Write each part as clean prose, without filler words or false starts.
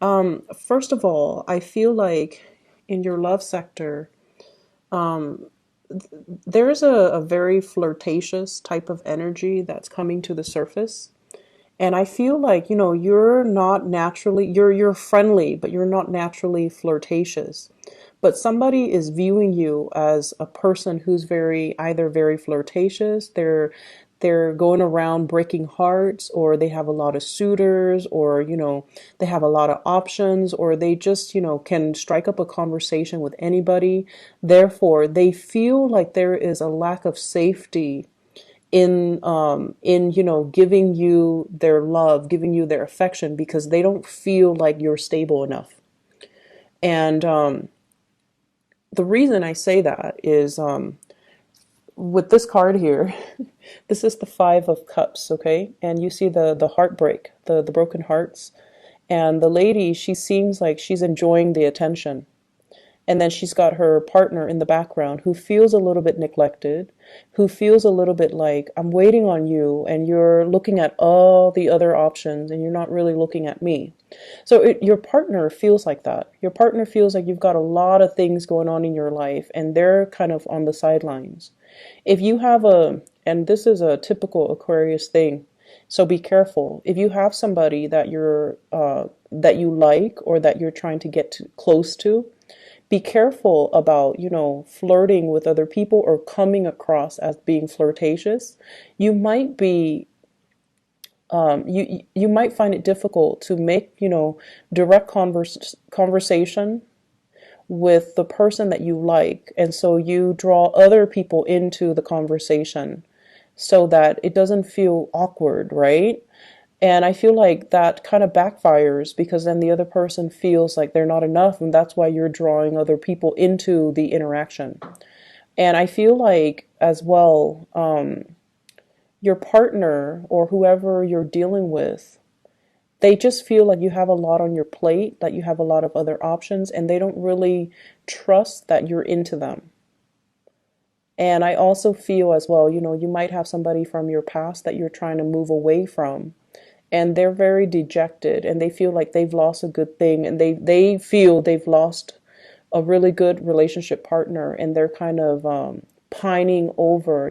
First of all, I feel like in your love sector, um, there's a very flirtatious type of energy that's coming to the surface. And I feel like, you're not naturally, you're friendly, but you're not naturally flirtatious. But somebody is viewing you as a person who's either very flirtatious, they're going around breaking hearts, or they have a lot of suitors, or, they have a lot of options, or they just, can strike up a conversation with anybody. Therefore, they feel like there is a lack of safety in giving you their love, giving you their affection, because they don't feel like you're stable enough. And the reason I say that is, with this card here, this is the Five of Cups, okay? And you see the heartbreak, the broken hearts. And the lady, she seems like she's enjoying the attention. And then she's got her partner in the background who feels a little bit neglected, who feels a little bit like, I'm waiting on you and you're looking at all the other options and you're not really looking at me. So your partner feels like that. Your partner feels like you've got a lot of things going on in your life and they're kind of on the sidelines. If you have and this is a typical Aquarius thing, so be careful. If you have somebody that you like, or that you're trying to get close to, be careful about, flirting with other people or coming across as being flirtatious. You might be, you might find it difficult to make, direct conversation with the person that you like. And so you draw other people into the conversation so that it doesn't feel awkward, right? And I feel like that kind of backfires, because then the other person feels like they're not enough, and that's why you're drawing other people into the interaction. And I feel like, as well, your partner or whoever you're dealing with, they just feel like you have a lot on your plate, that you have a lot of other options, and they don't really trust that you're into them. And I also feel as well, you might have somebody from your past that you're trying to move away from, and they're very dejected and they feel like they've lost a good thing, and they feel they've lost a really good relationship partner, and they're kind of pining over,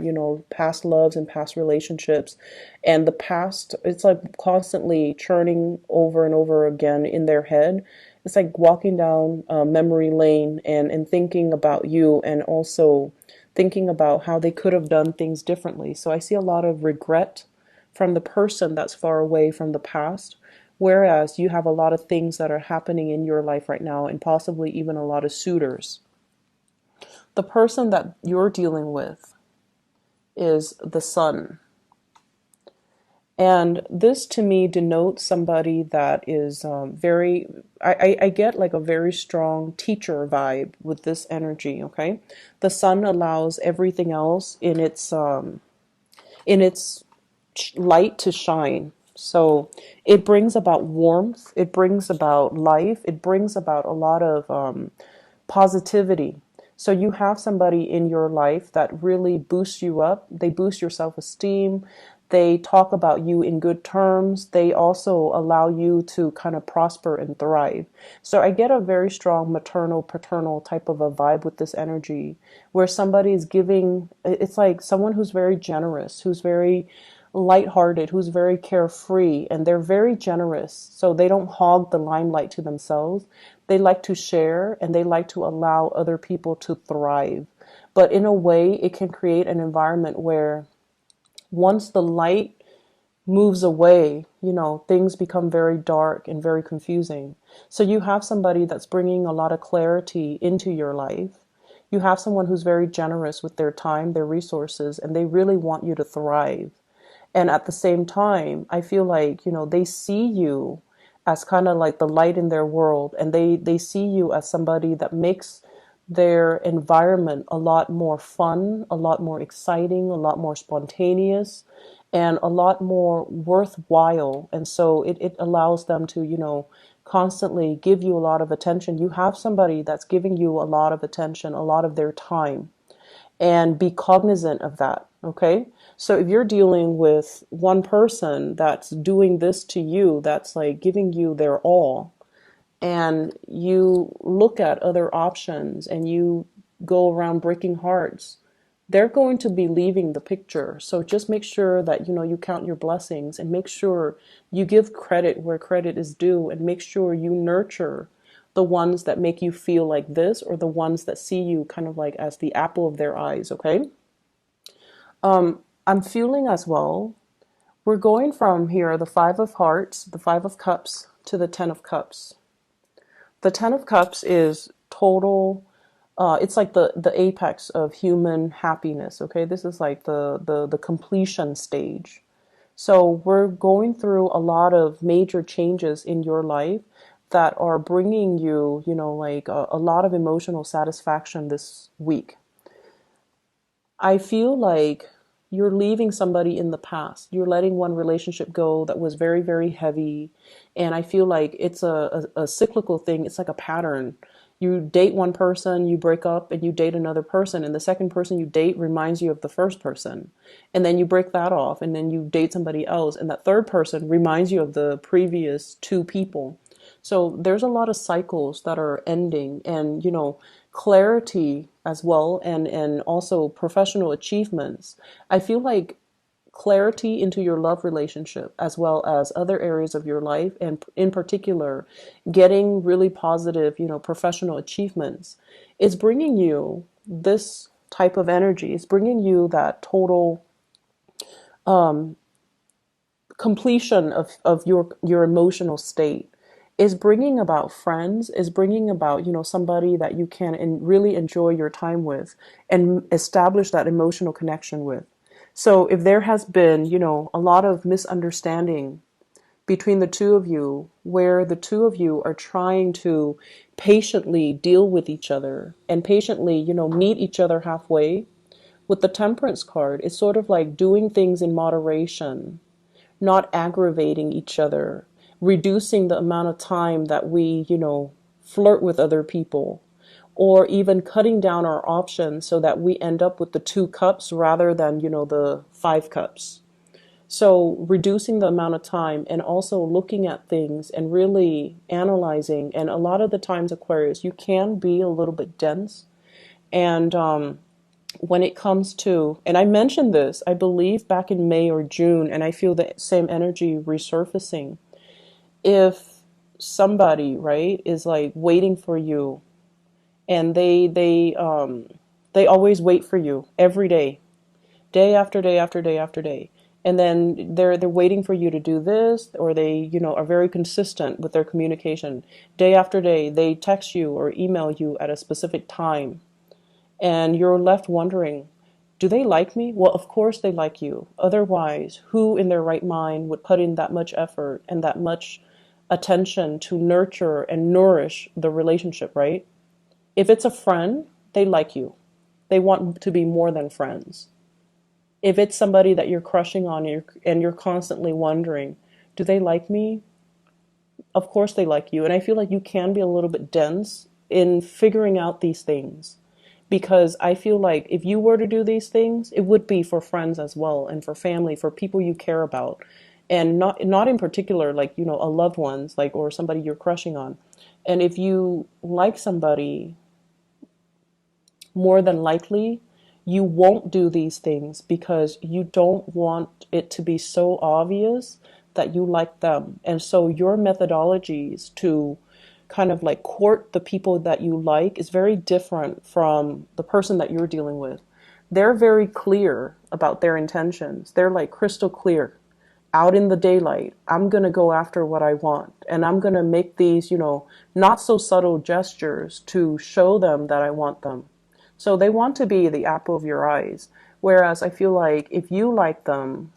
past loves and past relationships. And the past, it's like constantly churning over and over again in their head. It's like walking down memory lane, and thinking about you, and also thinking about how they could have done things differently. So I see a lot of regret from the person that's far away from the past, whereas you have a lot of things that are happening in your life right now, and possibly even a lot of suitors. The person that you're dealing with is the sun. And this to me denotes somebody that is I get like a very strong teacher vibe with this energy, okay? The sun allows everything else in its light to shine. So it brings about warmth, it brings about life, it brings about a lot of positivity. So you have somebody in your life that really boosts you up. They boost your self-esteem. They talk about you in good terms. They also allow you to kind of prosper and thrive. So I get a very strong maternal, paternal type of a vibe with this energy, where somebody is giving, it's like someone who's very generous, who's very lighthearted, who's very carefree, and they're very generous. So they don't hog the limelight to themselves. They like to share, and they like to allow other people to thrive. But in a way, it can create an environment where once the light moves away, things become very dark and very confusing. So you have somebody that's bringing a lot of clarity into your life. You have someone who's very generous with their time, their resources, and they really want you to thrive. And at the same time, I feel like, they see you as kind of like the light in their world, and they see you as somebody that makes their environment a lot more fun, a lot more exciting, a lot more spontaneous, and a lot more worthwhile. And so it allows them to, constantly give you a lot of attention. You have somebody that's giving you a lot of attention, a lot of their time, and be cognizant of that. Okay. So if you're dealing with one person that's doing this to you, that's like giving you their all, and you look at other options and you go around breaking hearts, they're going to be leaving the picture. So just make sure that you count your blessings, and make sure you give credit where credit is due, and make sure you nurture the ones that make you feel like this, or the ones that see you kind of like as the apple of their eyes, okay? I'm feeling as well, we're going from here, the Five of Hearts, the Five of Cups, to the Ten of Cups. The Ten of Cups is total, it's like the apex of human happiness, okay? This is like the completion stage. So we're going through a lot of major changes in your life that are bringing you, like a lot of emotional satisfaction this week. I feel like you're leaving somebody in the past. You're letting one relationship go that was very, very heavy. And I feel like it's a cyclical thing. It's like a pattern. You date one person, you break up, and you date another person. And the second person you date reminds you of the first person. And then you break that off, and then you date somebody else. And that third person reminds you of the previous two people. So there's a lot of cycles that are ending, and clarity as well, and also professional achievements. I feel like clarity into your love relationship as well as other areas of your life, and in particular getting really positive professional achievements, is bringing you this type of energy. It's bringing you that total completion of your emotional state. Is bringing about friends, is bringing about somebody that you can really enjoy your time with and establish that emotional connection with. So if there has been a lot of misunderstanding between the two of you, where the two of you are trying to patiently deal with each other and patiently meet each other halfway, with the Temperance card, it's sort of like doing things in moderation, not aggravating each other, reducing the amount of time that we, flirt with other people, or even cutting down our options so that we end up with the two cups rather than, the five cups. So reducing the amount of time, and also looking at things and really analyzing. And a lot of the times, Aquarius, you can be a little bit dense. And when it comes to, and I mentioned this, I believe back in May or June, and I feel the same energy resurfacing. If somebody, right, is like waiting for you, and they always wait for you every day, day after day after day after day, and then they're waiting for you to do this, or they are very consistent with their communication. Day after day, they text you or email you at a specific time, and you're left wondering, do they like me? Well, of course they like you. Otherwise, who in their right mind would put in that much effort and that much attention to nurture and nourish the relationship, right? If it's a friend, they like you. They want to be more than friends. If it's somebody that you're crushing on, and you're constantly wondering, do they like me? Of course they like you. And I feel like you can be a little bit dense in figuring out these things. Because I feel like if you were to do these things, it would be for friends as well, and for family, for people you care about. And not in particular, like, a loved ones, like, or somebody you're crushing on. And if you like somebody, more than likely, you won't do these things because you don't want it to be so obvious that you like them. And so your methodologies to kind of like court the people that you like is very different from the person that you're dealing with. They're very clear about their intentions. They're like crystal clear. Out in the daylight, I'm going to go after what I want. And I'm going to make these, not so subtle gestures to show them that I want them. So they want to be the apple of your eyes. Whereas I feel like if you like them,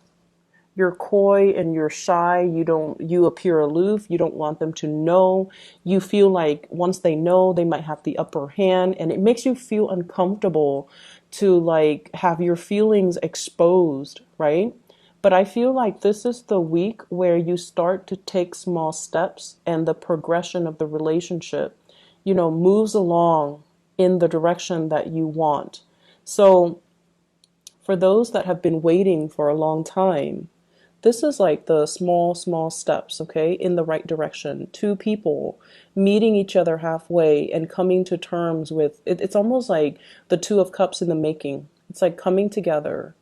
you're coy and you're shy. You appear aloof. You don't want them to know. You feel like once they know, they might have the upper hand, and it makes you feel uncomfortable to like have your feelings exposed, right? But I feel like this is the week where you start to take small steps, and the progression of the relationship, moves along in the direction that you want. So for those that have been waiting for a long time, This is like the small, small steps, okay, in the right direction. Two people meeting each other halfway and coming to terms with it. It's almost like the Two of Cups in the making. It's like coming together,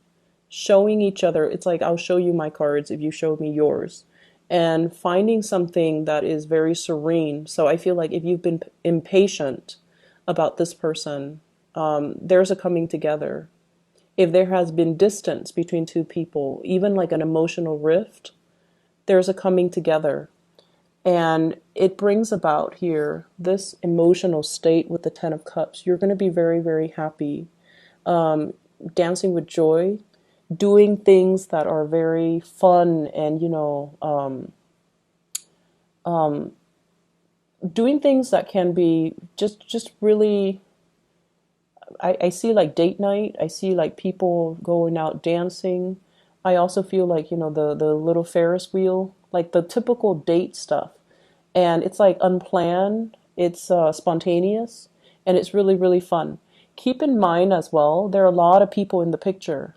showing each other. It's like, I'll show you my cards if you show me yours. And finding something that is very serene. So I feel like if you've been impatient about this person, there's a coming together. If there has been distance between two people, even like an emotional rift, there's a coming together. And it brings about here this emotional state with the Ten of Cups. You're going to be very, very happy, dancing with joy, doing things that are very fun and, doing things that can be just really, I see like date night. I see like people going out dancing. I also feel like, the little Ferris wheel, like the typical date stuff. And it's like unplanned, it's spontaneous, and it's really, really fun. Keep in mind as well, there are a lot of people in the picture.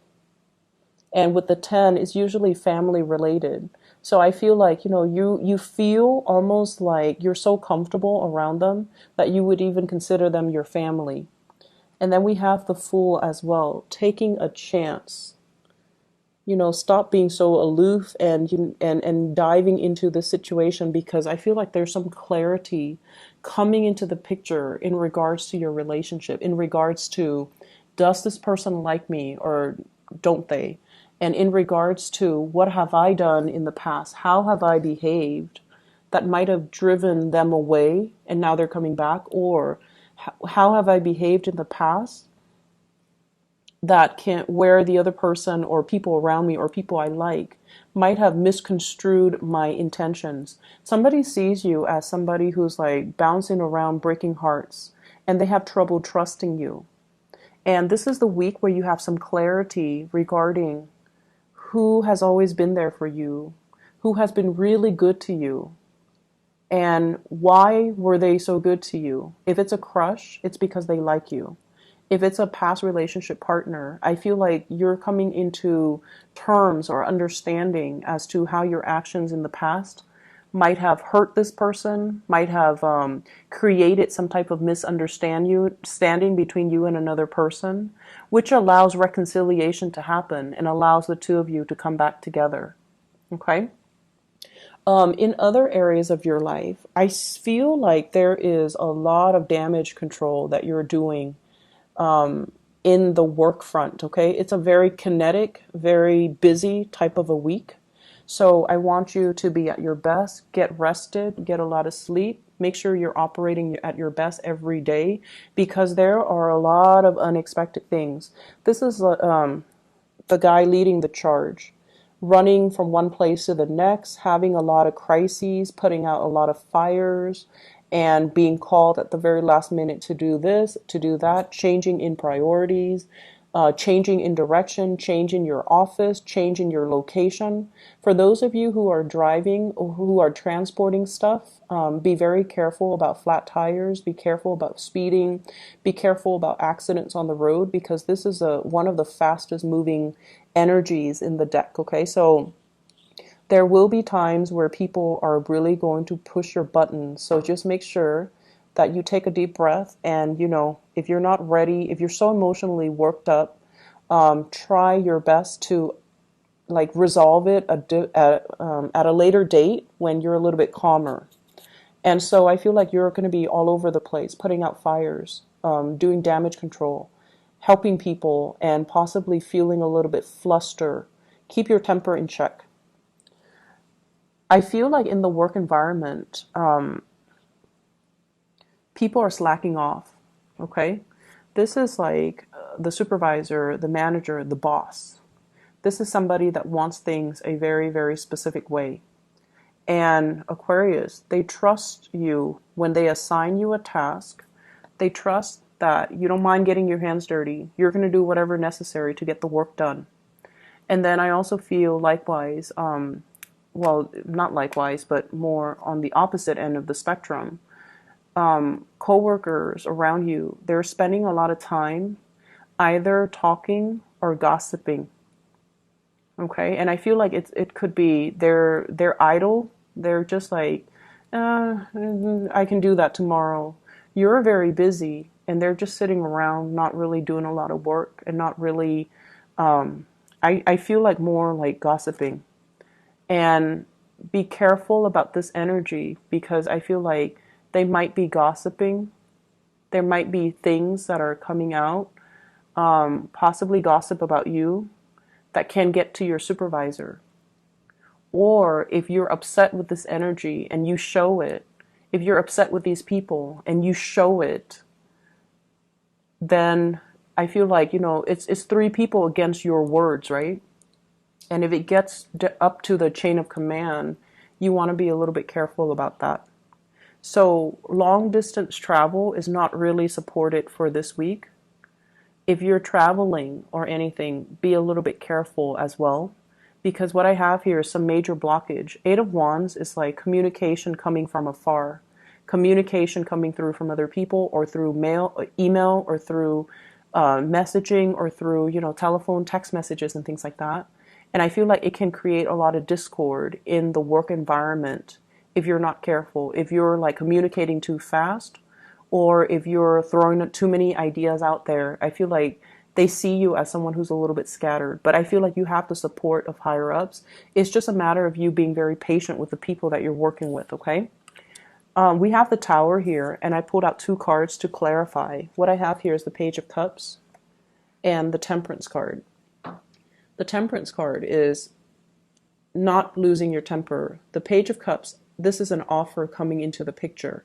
And with the 10, it's usually family related. So I feel like, you feel almost like you're so comfortable around them that you would even consider them your family. And then we have the Fool as well, taking a chance. Stop being so aloof and diving into the situation, because I feel like there's some clarity coming into the picture in regards to your relationship, in regards to, does this person like me or don't they? And in regards to, what have I done in the past? How have I behaved that might have driven them away and now they're coming back? Or how have I behaved in the past that can, where the other person or people around me or people I like might have misconstrued my intentions. Somebody sees you as somebody who's like bouncing around breaking hearts, and they have trouble trusting you. And this is the week where you have some clarity regarding who has always been there for you, who has been really good to you, and why were they so good to you. If it's a crush, it's because they like you. If it's a past relationship partner, I feel like you're coming into terms or understanding as to how your actions in the past might have hurt this person, might have created some type of misunderstanding between you and another person, which allows reconciliation to happen and allows the two of you to come back together. Okay? In other areas of your life, I feel like there is a lot of damage control that you're doing in the work front, okay? It's a very kinetic, very busy type of a week. So I want you to be at your best, get rested, get a lot of sleep, make sure you're operating at your best every day, because there are a lot of unexpected things. This is the guy leading the charge, running from one place to the next, having a lot of crises, putting out a lot of fires, and being called at the very last minute to do this, to do that, changing in priorities, changing in direction, changing your office, changing your location. For those of you who are driving or who are transporting stuff, be very careful about flat tires, be careful about speeding, be careful about accidents on the road, because this is one of the fastest moving energies in the deck, okay? So there will be times where people are really going to push your buttons. So just make sure that you take a deep breath, and, if you're not ready, if you're so emotionally worked up, try your best to like resolve it at a later date when you're a little bit calmer. And so I feel like you're going to be all over the place, putting out fires, doing damage control, helping people, and possibly feeling a little bit flustered. Keep your temper in check. I feel like in the work environment, people are slacking off, okay? This is like the supervisor, the manager, the boss. This is somebody that wants things a very, very specific way. And Aquarius, they trust you when they assign you a task. They trust that you don't mind getting your hands dirty. You're going to do whatever necessary to get the work done. And then I also feel likewise, well, not likewise, but more on the opposite end of the spectrum. Co-workers around you, they're spending a lot of time either talking or gossiping. Okay, and I feel like it could be they're idle. They're just like, I can do that tomorrow. You're very busy, and they're just sitting around, not really doing a lot of work, and not really. I feel like more like gossiping, and be careful about this energy because I feel like they might be gossiping. There might be things that are coming out, possibly gossip about you that can get to your supervisor. Or if you're upset with this energy and you show it, if you're upset with these people and you show it, then I feel like, it's three people against your words, right? And if it gets up to the chain of command, you want to be a little bit careful about that. So long distance travel is not really supported for this week. If you're traveling or anything, be a little bit careful as well. Because what I have here is some major blockage. Eight of Wands is like communication coming from afar, communication coming through from other people or through mail, or email, or through messaging, or through, telephone, text messages and things like that. And I feel like it can create a lot of discord in the work environment if you're not careful, if you're like communicating too fast, or if you're throwing too many ideas out there. I feel like they see you as someone who's a little bit scattered, but I feel like you have the support of higher ups. It's just a matter of you being very patient with the people that you're working with, okay? We have the Tower here, and I pulled out two cards to clarify. What I have here is the Page of Cups and the Temperance card. The Temperance card is not losing your temper. The Page of Cups, this is an offer coming into the picture.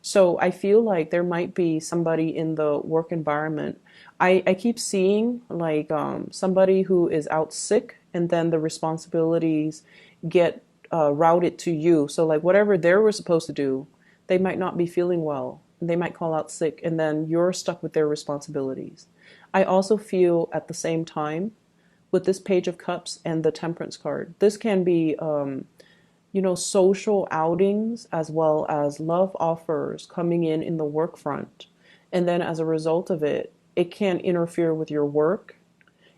So I feel like there might be somebody in the work environment. I keep seeing like somebody who is out sick, and then the responsibilities get routed to you. So like whatever they were supposed to do, they might not be feeling well. They might call out sick, and then you're stuck with their responsibilities. I also feel at the same time with this Page of Cups and the Temperance card, this can be social outings as well as love offers coming in the work front. And then as a result of it, it can interfere with your work.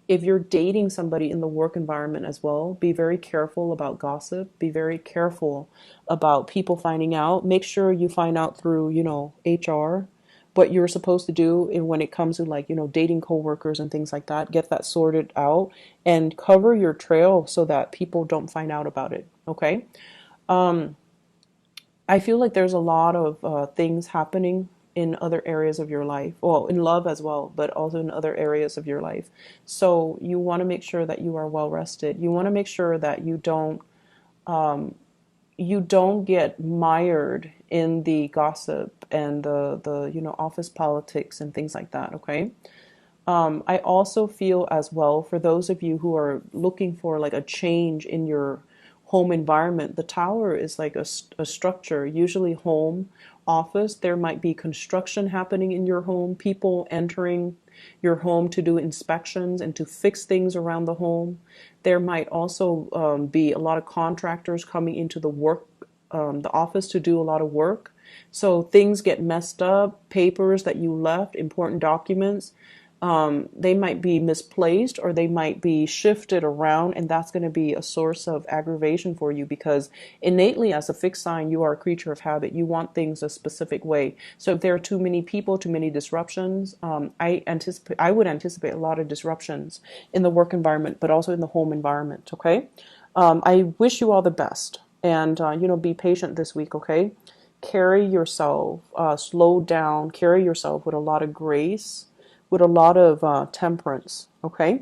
If you're dating somebody in the work environment as well, be very careful about gossip. Be very careful about people finding out. Make sure you find out through, HR, what you're supposed to do when it comes to like, dating coworkers and things like that. Get that sorted out and cover your trail so that people don't find out about it. Okay. I feel like there's a lot of things happening in other areas of your life. Well, in love as well, but also in other areas of your life. So you want to make sure that you are well rested. You want to make sure that you don't get mired in the gossip and the office politics and things like that. Okay. I also feel as well for those of you who are looking for like a change in your home environment, the Tower is like a structure, usually home, office. There might be construction happening in your home, people entering your home to do inspections and to fix things around the home. There might also be a lot of contractors coming into the office to do a lot of work. So things get messed up, papers that you left, important documents, they might be misplaced or they might be shifted around, and that's going to be a source of aggravation for you because innately, as a fixed sign, you are a creature of habit. You want things a specific way. So if there are too many people, too many disruptions, I would anticipate a lot of disruptions in the work environment, but also in the home environment. Okay, I wish you all the best, and be patient this week. Okay, carry yourself, slow down, carry yourself with a lot of grace, with a lot of temperance, okay?